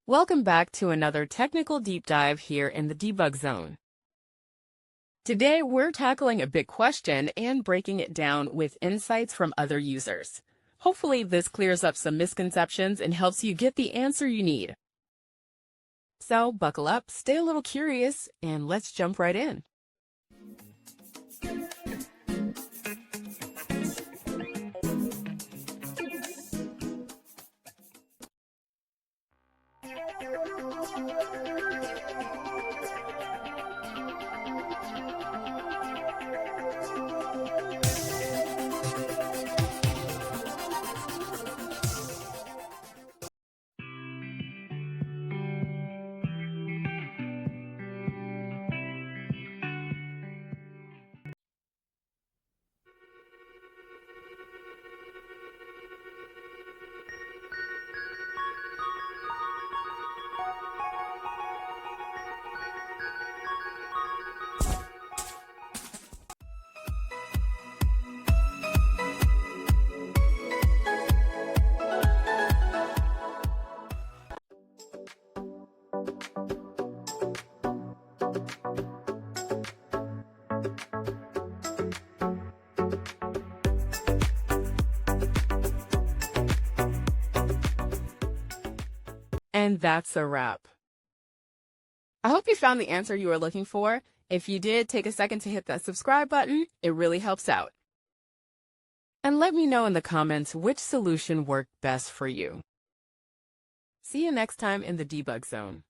Welcome back to another technical deep dive here in the debug zone. Today, we're tackling a big question and breaking it down with insights from other users. Hopefully, this clears up some misconceptions and helps you get the answer you need. So, buckle up, stay a little curious, and let's jump right in. And that's a wrap. I hope you found the answer you were looking for. If you did, take a second to hit that subscribe button. It really helps out. And let me know in the comments which solution worked best for you. See you next time in the debug zone.